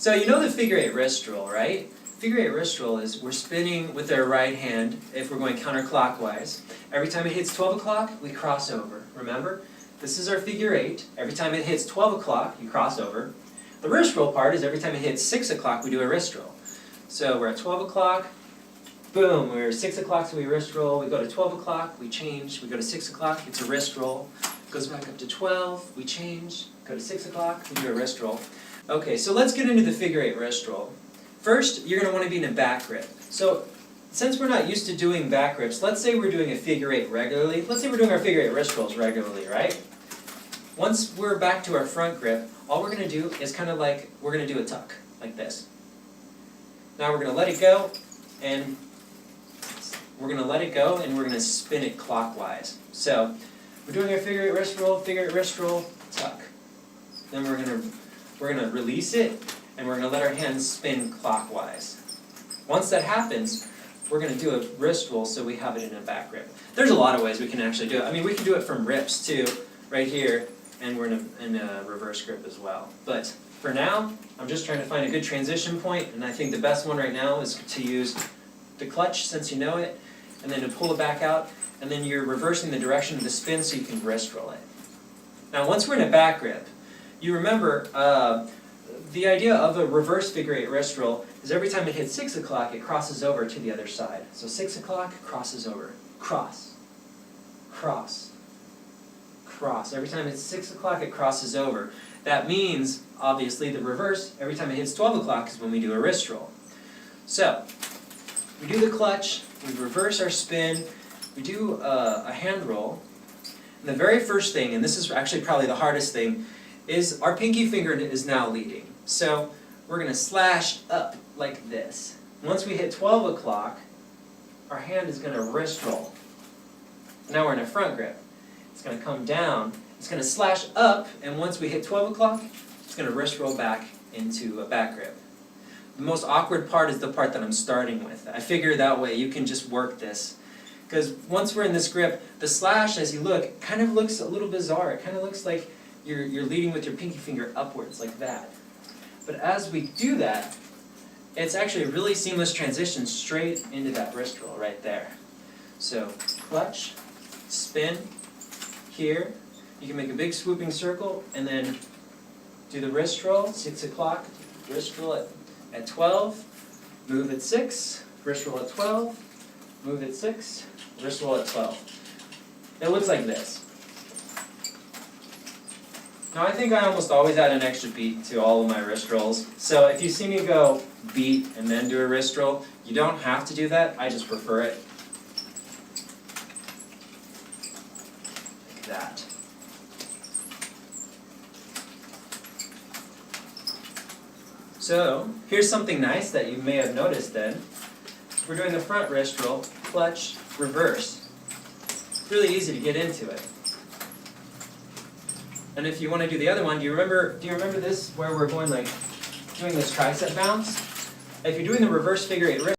So you know the figure 8 wrist roll, right? Figure 8 wrist roll is we're spinning with our right hand if we're going counterclockwise. Every time it hits 12 o'clock, we cross over. Remember? This is our figure 8. Every time it hits 12 o'clock, you cross over. The wrist roll part is every time it hits 6 o'clock, we do a wrist roll. So we're at 12 o'clock, boom, we're 6 o'clock, so we wrist roll. We go to 12 o'clock, we change. We go to 6 o'clock, it's a wrist roll. Goes back up to 12, we change. Go to 6 o'clock, we do a wrist roll. Okay, so let's get into the figure 8 wrist roll. First, you're going to want to be in a back grip. So, since we're not used to doing back grips, let's say we're doing a figure 8 regularly. Let's say we're doing our figure 8 wrist rolls regularly, right? Once we're back to our front grip, all we're going to do is kind of like, we're going to do a tuck, like this. Now we're going to let it go, and we're going to spin it clockwise. So, we're doing our figure 8 wrist roll, tuck. Then we're going to release it, and we're going to let our hands spin clockwise. Once that happens, we're going to do a wrist roll so we have it in a back grip. There's a lot of ways we can actually do it. I mean, we can do it from rips too, right here, and we're in a reverse grip as well. But for now, I'm just trying to find a good transition point, and I think the best one right now is to use the clutch, since you know it, and then to pull it back out, and then you're reversing the direction of the spin so you can wrist roll it. Now, once we're in a back grip, you remember the idea of a reverse figure 8 wrist roll is every time it hits 6 o'clock, it crosses over to the other side. So 6 o'clock, crosses over. Cross. Cross. Cross. Every time it's 6 o'clock, it crosses over. That means, obviously, the reverse, every time it hits 12 o'clock is when we do a wrist roll. So, we do the clutch, we reverse our spin, we do a hand roll, and the very first thing, and this is actually probably the hardest thing, is our pinky finger is now leading. So we're going to slash up like this. Once we hit 12 o'clock, our hand is going to wrist roll. Now we're in a front grip. It's going to come down, it's going to slash up, and once we hit 12 o'clock, it's going to wrist roll back into a back grip. The most awkward part is the part that I'm starting with. I figure that way you can just work this. Because once we're in this grip, the slash, as you look, kind of looks a little bizarre. It kind of looks like you're leading with your pinky finger upwards, like that. But as we do that, it's actually a really seamless transition straight into that wrist roll right there. So, clutch, spin, here. You can make a big swooping circle, and then do the wrist roll, 6 o'clock, wrist roll at 12, move at 6, wrist roll at 12, move at 6, wrist roll at 12. It looks like this. Now I think I almost always add an extra beat to all of my wrist rolls. So if you see me go beat and then do a wrist roll, you don't have to do that, I just prefer it. Like that. So, here's something nice that you may have noticed then. We're doing the front wrist roll, clutch, reverse. It's really easy to get into it. And if you want to do the other one, do you remember this where we're going like doing this tricep bounce? If you're doing the reverse figure 8 wrist